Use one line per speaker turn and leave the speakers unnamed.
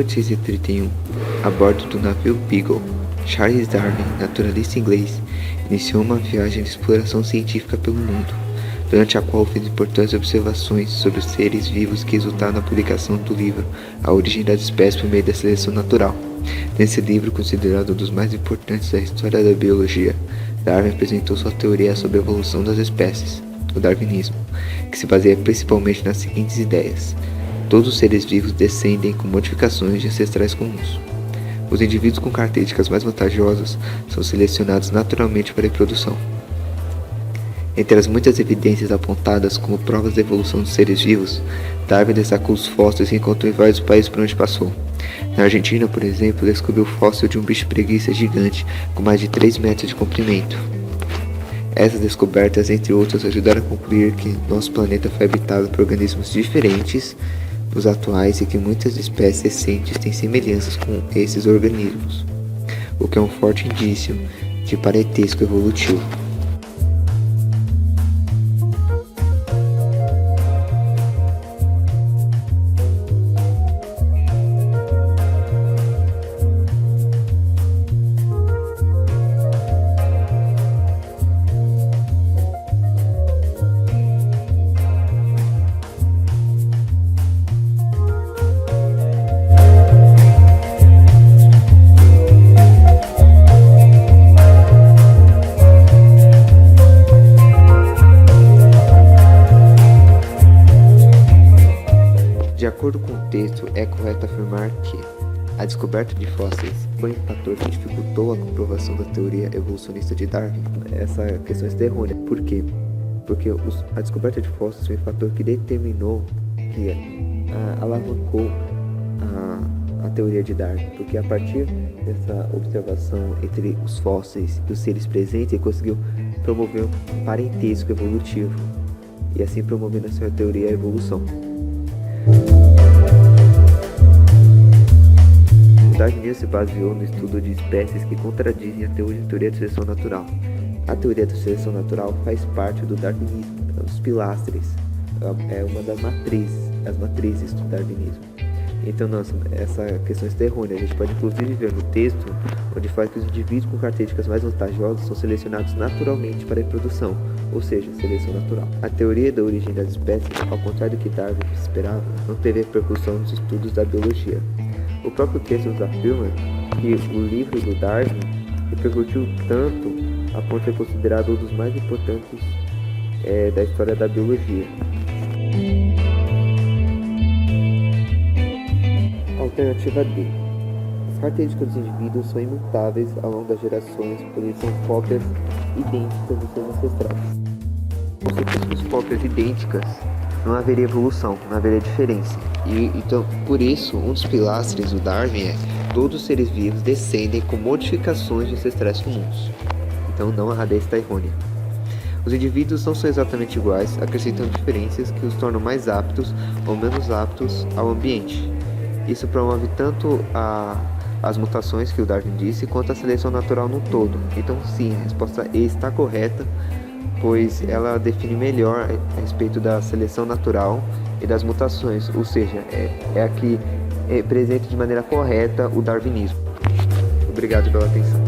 1831, a bordo do navio Beagle, Charles Darwin, naturalista inglês, iniciou uma viagem de exploração científica pelo mundo, durante a qual fez importantes observações sobre os seres vivos que resultaram na publicação do livro A Origem das Espécies por meio da Seleção Natural. Nesse livro, considerado um dos mais importantes da história da biologia, Darwin apresentou sua teoria sobre a evolução das espécies, o darwinismo, que se baseia principalmente nas seguintes ideias: todos os seres vivos descendem com modificações de ancestrais comuns. Os indivíduos com características mais vantajosas são selecionados naturalmente para a reprodução. Entre as muitas evidências apontadas como provas da evolução dos seres vivos, Darwin destacou os fósseis que encontrou em vários países por onde passou. Na Argentina, por exemplo, descobriu o fóssil de um bicho-preguiça gigante com mais de 3 metros de comprimento. Essas descobertas, entre outras, ajudaram a concluir que nosso planeta foi habitado por organismos diferentes dos atuais e que muitas espécies recentes têm semelhanças com esses organismos, o que é um forte indício de parentesco evolutivo. De acordo com o texto, é correto afirmar que a descoberta de fósseis foi um fator que dificultou a comprovação da teoria evolucionista de Darwin. Essa questão está errônea. Por quê? Porque a descoberta de fósseis foi um fator que determinou, que alavancou a teoria de Darwin. Porque a partir dessa observação entre os fósseis e os seres presentes, ele conseguiu promover um parentesco evolutivo e assim promovendo a sua teoria da evolução. O darwinismo se baseou no estudo de espécies que contradizem a teoria da seleção natural. A teoria da seleção natural faz parte do darwinismo, é um dos pilastres, é uma das matrizes do darwinismo. Então, essa questão está errônea. A gente pode inclusive ver no texto onde fala que os indivíduos com características mais vantajosas são selecionados naturalmente para a reprodução, ou seja, seleção natural. A teoria da origem das espécies, ao contrário do que Darwin esperava, não teve repercussão nos estudos da biologia. O próprio texto nos afirma que o livro do Darwin repercutiu tanto a ponto de ser considerado um dos mais importantes da história da biologia. Alternativa D. As características dos indivíduos são imutáveis ao longo das gerações, pois eles são cópias idênticas dos seus ancestrais. Se fossem cópias idênticas, não haveria evolução, não haveria diferença. Então, por isso, um dos pilastres do Darwin é: todos os seres vivos descendem com modificações de ancestrais comuns. Então, não, a D está errônea. Os indivíduos não são exatamente iguais, acrescentando diferenças que os tornam mais aptos ou menos aptos ao ambiente. Isso promove tanto as mutações que o Darwin disse, quanto a seleção natural no todo. Então, sim, a resposta E está correta, pois ela define melhor a respeito da seleção natural e das mutações, ou seja, é a que representa de maneira correta o darwinismo. Obrigado pela atenção.